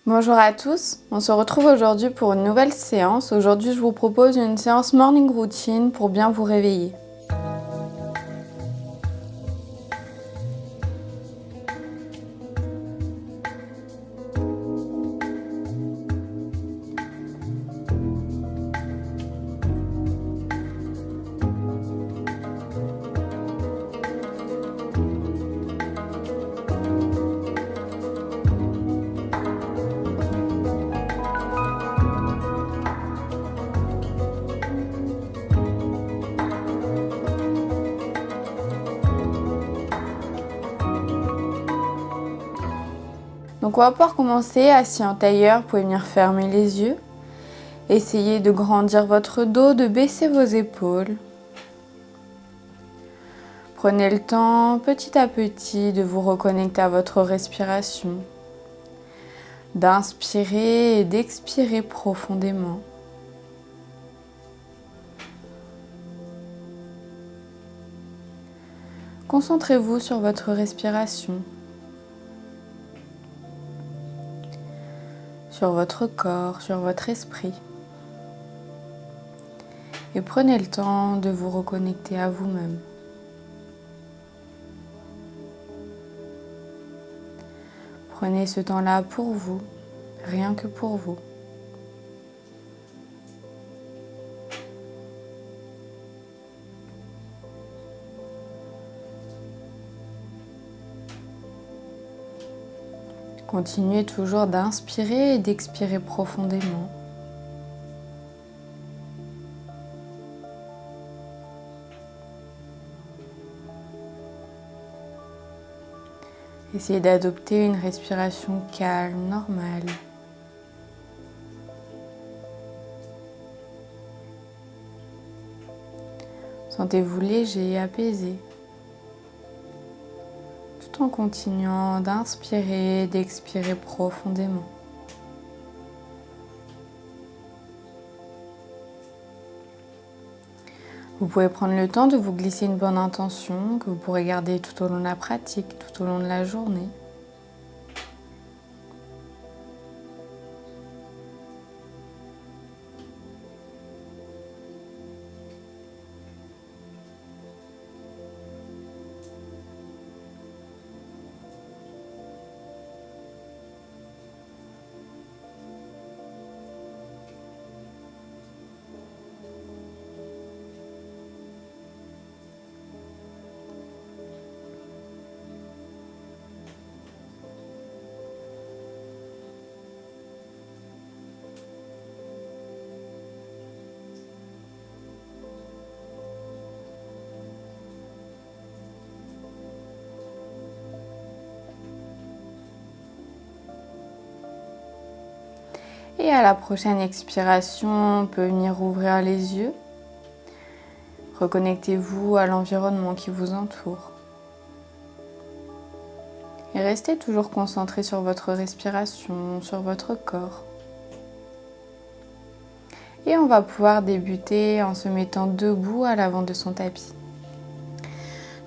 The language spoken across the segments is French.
Bonjour à tous, on se retrouve aujourd'hui pour une nouvelle séance. Aujourd'hui, je vous propose une séance morning routine pour bien vous réveiller. Donc on va pouvoir commencer assis en tailleur, vous pouvez venir fermer les yeux. Essayez de grandir votre dos, de baisser vos épaules. Prenez le temps petit à petit de vous reconnecter à votre respiration, d'inspirer et d'expirer profondément. Concentrez-vous sur votre respiration, sur votre corps, sur votre esprit. Et prenez le temps de vous reconnecter à vous-même. Prenez ce temps-là pour vous, rien que pour vous. Continuez toujours d'inspirer et d'expirer profondément. Essayez d'adopter une respiration calme, normale. Sentez-vous léger, apaisé, tout en continuant d'inspirer et d'expirer profondément. Vous pouvez prendre le temps de vous glisser une bonne intention que vous pourrez garder tout au long de la pratique, tout au long de la journée. Et à la prochaine expiration, on peut venir ouvrir les yeux. Reconnectez-vous à l'environnement qui vous entoure. Et restez toujours concentré sur votre respiration, sur votre corps. Et on va pouvoir débuter en se mettant debout à l'avant de son tapis.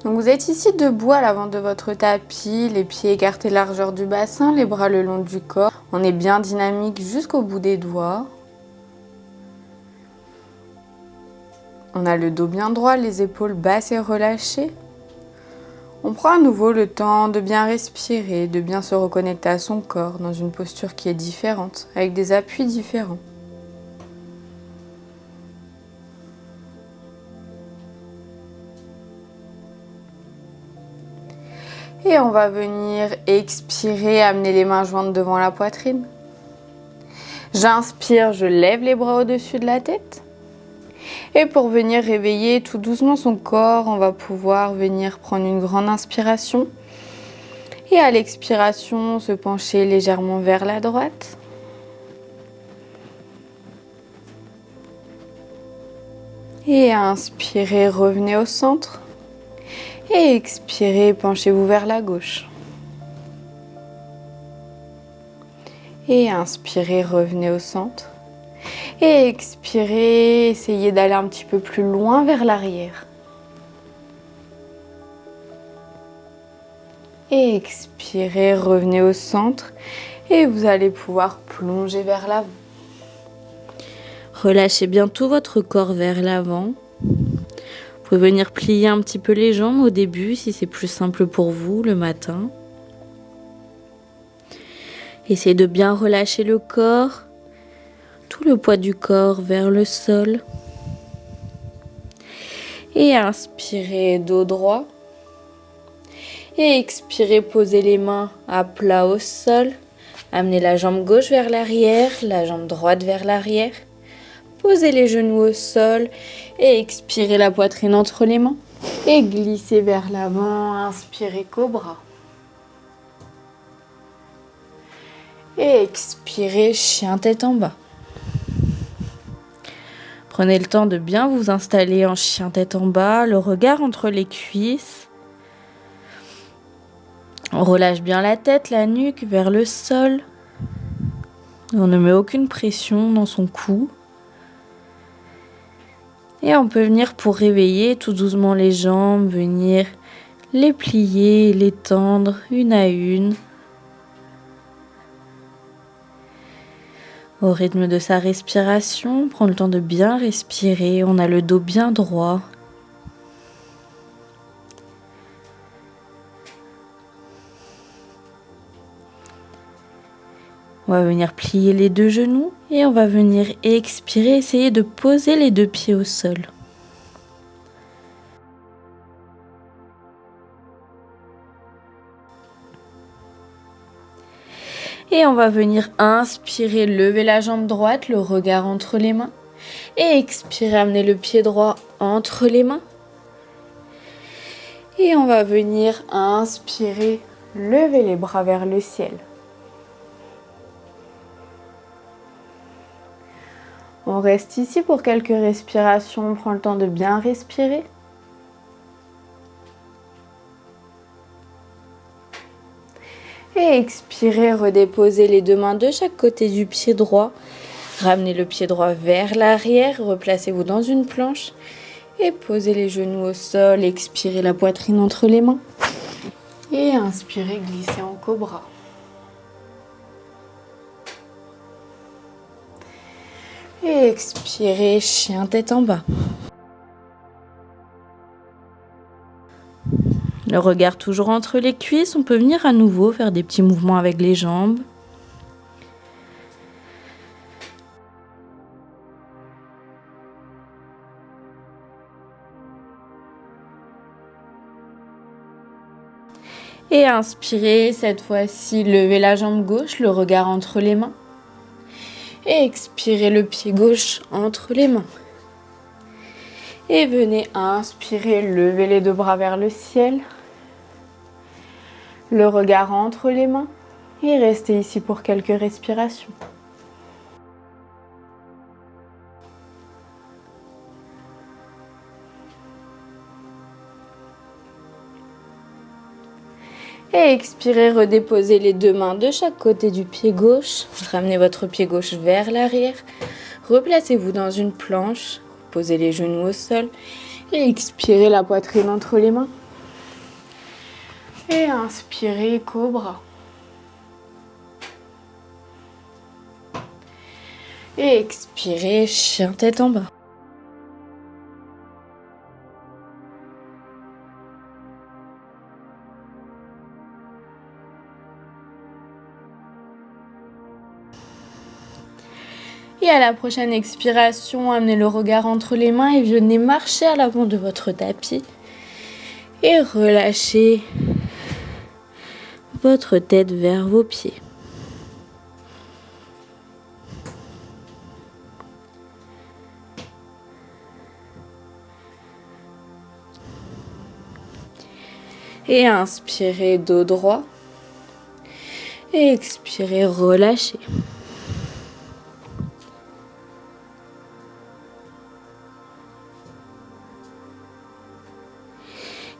Donc vous êtes ici debout à l'avant de votre tapis, les pieds écartés largeur du bassin, les bras le long du corps. On est bien dynamique jusqu'au bout des doigts. On a le dos bien droit, les épaules basses et relâchées. On prend à nouveau le temps de bien respirer, de bien se reconnecter à son corps dans une posture qui est différente, avec des appuis différents. Et on va venir expirer, amener les mains jointes devant la poitrine. J'inspire, je lève les bras au-dessus de la tête. Et pour venir réveiller tout doucement son corps, on va pouvoir venir prendre une grande inspiration. Et à l'expiration, se pencher légèrement vers la droite. Et inspirez, revenez au centre. Et expirez, penchez-vous vers la gauche. Et inspirez, revenez au centre. Et expirez, essayez d'aller un petit peu plus loin vers l'arrière. Et expirez, revenez au centre. Et vous allez pouvoir plonger vers l'avant. Relâchez bien tout votre corps vers l'avant. Vous pouvez venir plier un petit peu les jambes au début si c'est plus simple pour vous le matin. Essayez de bien relâcher le corps, tout le poids du corps vers le sol. Et inspirez dos droit. Et expirez, posez les mains à plat au sol. Amenez la jambe gauche vers l'arrière, la jambe droite vers l'arrière. Posez les genoux au sol et expirez la poitrine entre les mains. Et glissez vers l'avant, inspirez cobra. Et expirez chien tête en bas. Prenez le temps de bien vous installer en chien tête en bas, le regard entre les cuisses. On relâche bien la tête, la nuque vers le sol. On ne met aucune pression dans son cou. Et on peut venir pour réveiller tout doucement les jambes, venir les plier, les tendre une à une. Au rythme de sa respiration, prends le temps de bien respirer, on a le dos bien droit. On va venir plier les deux genoux et on va venir expirer, essayer de poser les deux pieds au sol. Et on va venir inspirer, lever la jambe droite, le regard entre les mains. Et expirer, amener le pied droit entre les mains. Et on va venir inspirer, lever les bras vers le ciel. On reste ici pour quelques respirations, on prend le temps de bien respirer. Et expirez, redéposez les deux mains de chaque côté du pied droit. Ramenez le pied droit vers l'arrière, replacez-vous dans une planche. Et posez les genoux au sol, expirez la poitrine entre les mains. Et inspirez, glissez en cobra. Et expirez, chien tête en bas. Le regard toujours entre les cuisses, on peut venir à nouveau faire des petits mouvements avec les jambes. Et inspirez, cette fois-ci, levez la jambe gauche, le regard entre les mains. Et expirez le pied gauche entre les mains. Et venez inspirer, lever les deux bras vers le ciel. Le regard entre les mains. Et restez ici pour quelques respirations. Et expirez, redéposez les deux mains de chaque côté du pied gauche. Ramenez votre pied gauche vers l'arrière. Replacez-vous dans une planche. Posez les genoux au sol. Et expirez la poitrine entre les mains. Et inspirez, cobra. Et expirez, chien tête en bas. Et à la prochaine expiration, amenez le regard entre les mains et venez marcher à l'avant de votre tapis. Et relâchez votre tête vers vos pieds. Et inspirez, dos droit. Et expirez, relâchez.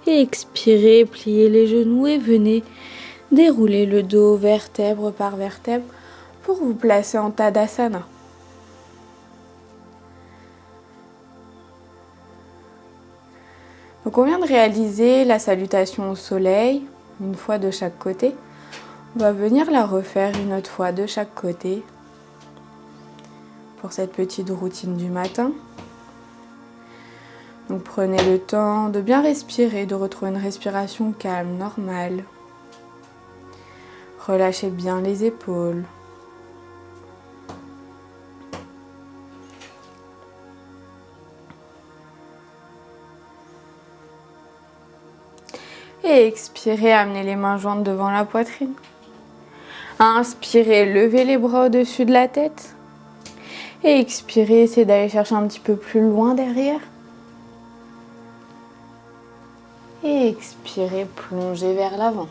Et expirez, pliez les genoux et venez dérouler le dos vertèbre par vertèbre pour vous placer en Tadasana. Donc on vient de réaliser la salutation au soleil, une fois de chaque côté. On va venir la refaire une autre fois de chaque côté pour cette petite routine du matin. Donc prenez le temps de bien respirer, de retrouver une respiration calme, normale. Relâchez bien les épaules. Et expirez, amenez les mains jointes devant la poitrine. Inspirez, levez les bras au-dessus de la tête. Et expirez, essayez d'aller chercher un petit peu plus loin derrière. Et expirez, plongez vers l'avant.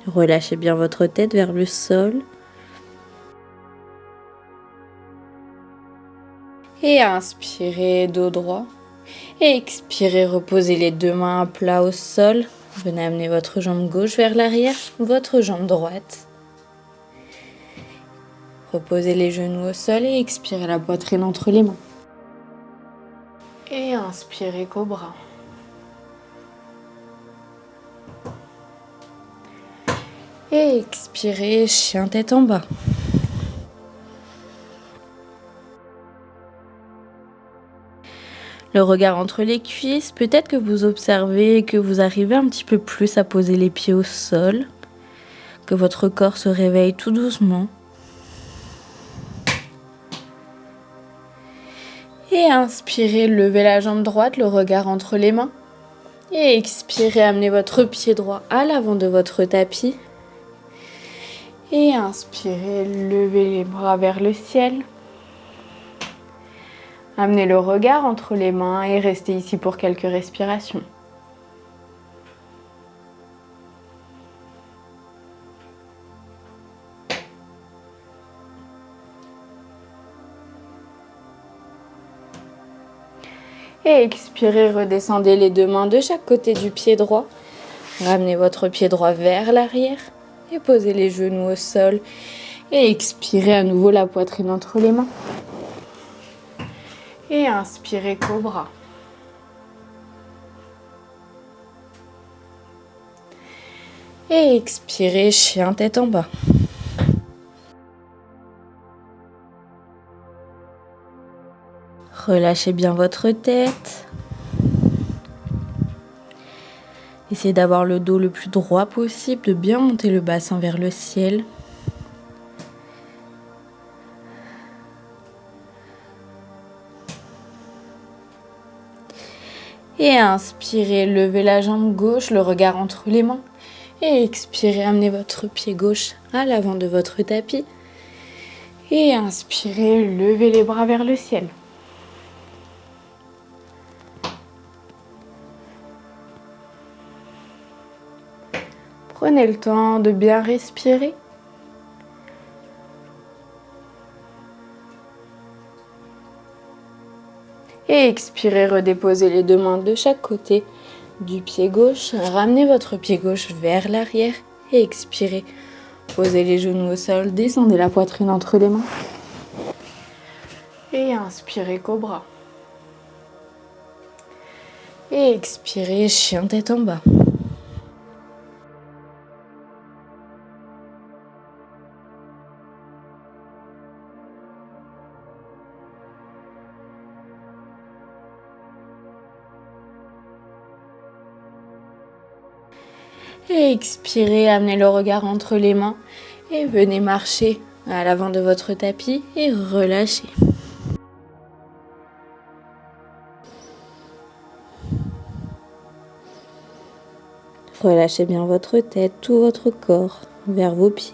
Relâchez bien votre tête vers le sol. Et inspirez, dos droit. Et expirez, reposez les deux mains à plat au sol. Venez amener votre jambe gauche vers l'arrière, votre jambe droite. Reposez les genoux au sol et expirez la poitrine entre les mains. Et inspirez, cobra. Et expirez, chien tête en bas. Le regard entre les cuisses, peut-être que vous observez que vous arrivez un petit peu plus à poser les pieds au sol, que votre corps se réveille tout doucement. Et inspirez, levez la jambe droite, le regard entre les mains. Et expirez, amenez votre pied droit à l'avant de votre tapis. Et inspirez, levez les bras vers le ciel. Amenez le regard entre les mains et restez ici pour quelques respirations. Et expirez, redescendez les deux mains de chaque côté du pied droit. Ramenez votre pied droit vers l'arrière et posez les genoux au sol. Et expirez à nouveau la poitrine entre les mains. Et inspirez, cobra. Et expirez, chien tête en bas. Relâchez bien votre tête. Essayez d'avoir le dos le plus droit possible, de bien monter le bassin vers le ciel. Et inspirez, levez la jambe gauche, le regard entre les mains. Et expirez, amenez votre pied gauche à l'avant de votre tapis. Et inspirez, levez les bras vers le ciel. Prenez le temps de bien respirer. Et expirez, redéposez les deux mains de chaque côté du pied gauche. Ramenez votre pied gauche vers l'arrière et expirez. Posez les genoux au sol, descendez la poitrine entre les mains. Et inspirez, cobra. Et expirez, chien tête en bas. Et expirez, amenez le regard entre les mains et venez marcher à l'avant de votre tapis et relâchez. Relâchez bien votre tête, tout votre corps vers vos pieds.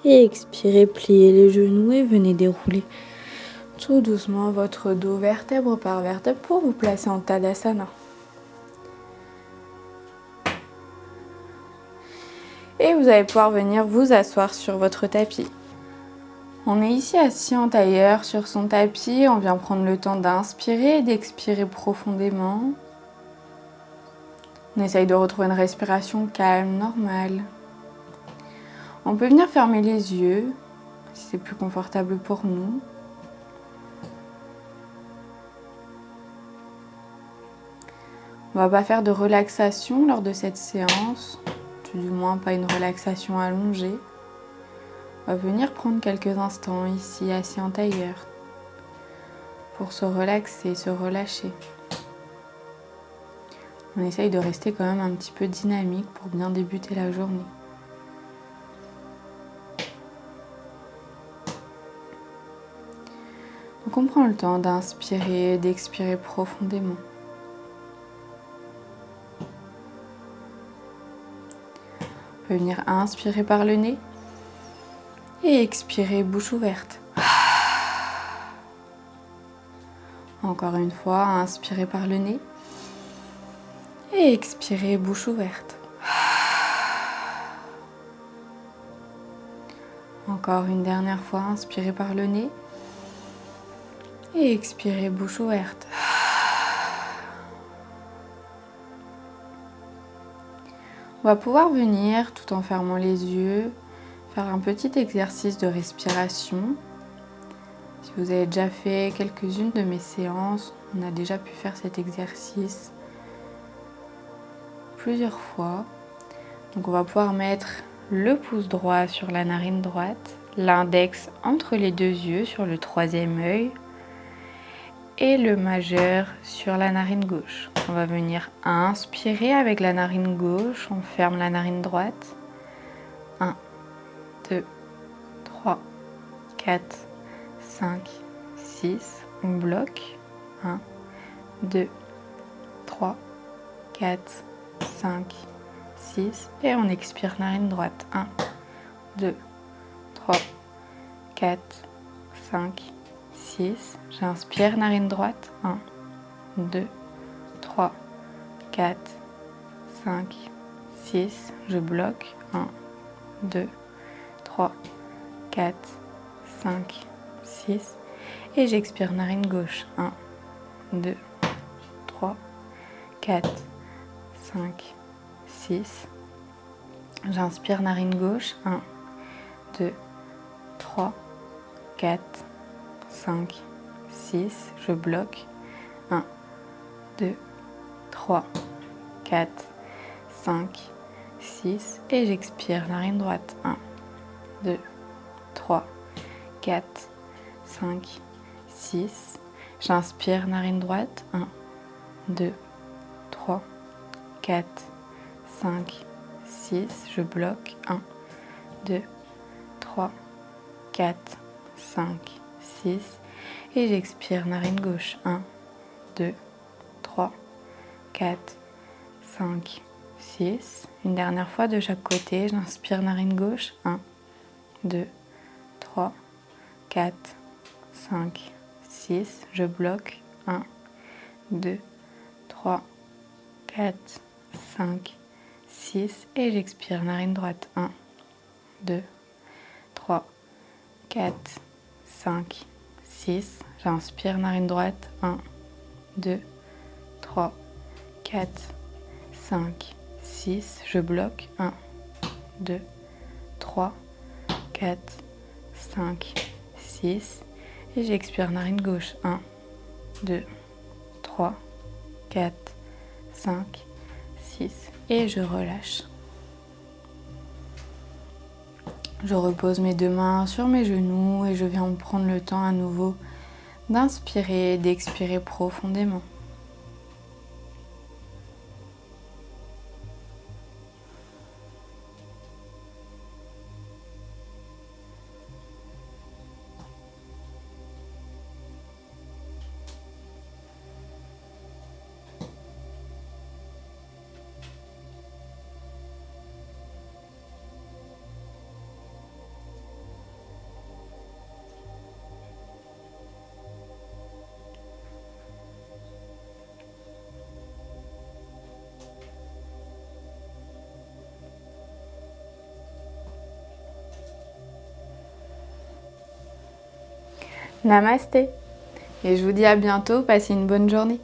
Et expirez, pliez les genoux et venez dérouler tout doucement votre dos vertèbre par vertèbre pour vous placer en Tadasana. Et vous allez pouvoir venir vous asseoir sur votre tapis. On est ici assis en tailleur sur son tapis. On vient prendre le temps d'inspirer et d'expirer profondément. On essaye de retrouver une respiration calme, normale. On peut venir fermer les yeux si c'est plus confortable pour nous. On va pas faire de relaxation lors de cette séance, du moins pas une relaxation allongée. On va venir prendre quelques instants ici, assis en tailleur, pour se relaxer, se relâcher. On essaye de rester quand même un petit peu dynamique pour bien débuter la journée. Donc on prend le temps d'inspirer et d'expirer profondément. On peut venir inspirer par le nez et expirer bouche ouverte. Encore une fois, inspirer par le nez et expirer bouche ouverte. Encore une dernière fois, inspirez par le nez et expirez bouche ouverte. On va pouvoir venir, tout en fermant les yeux, faire un petit exercice de respiration. Si vous avez déjà fait quelques-unes de mes séances, on a déjà pu faire cet exercice plusieurs fois. Donc on va pouvoir mettre le pouce droit sur la narine droite, l'index entre les deux yeux sur le troisième œil et le majeur sur la narine gauche. On va venir inspirer avec la narine gauche, on ferme la narine droite. 1, 2, 3, 4, 5, 6, on bloque. 1, 2, 3, 4, 5, 6 et on expire narine droite. 1, 2, 3, 4, 5, 6. J'inspire narine droite. 1, 2, 3, 4, 5, 6. Je bloque. 1, 2, 3, 4, 5, 6. Et j'expire narine gauche. 1, 2, 3, 4, 5, 6. J'inspire narine gauche. 1, 2, 3, 4, 5, 6. Je bloque. 1, 2, 3, 4, 5, 6. Et j'expire narine droite. 1, 2, 3, 4, 5, 6. J'inspire narine droite. 1, 2, 3, 4, 5, 6. Je bloque. 1, 2, 3, 4, 5, 6. Et j'expire narine gauche. 1, 2, 3, 4, 5, 6. Une dernière fois de chaque côté. J'inspire narine gauche. 1, 2, 3, 4, 5, 6. Je bloque. 1, 2, 3, 4, 5, 6. Et j'expire narine droite. 1, 2, 3, 4, 5, 6. J'inspire narine droite. 1, 2, 3, 4, 5, 6. Je bloque. 1, 2, 3, 4, 5, 6. Et j'expire narine gauche. 1, 2, 3, 4, 5, 6. Et je relâche. Je repose mes deux mains sur mes genoux et je viens prendre le temps à nouveau d'inspirer et d'expirer profondément. Namasté. Et je vous dis à bientôt, passez une bonne journée.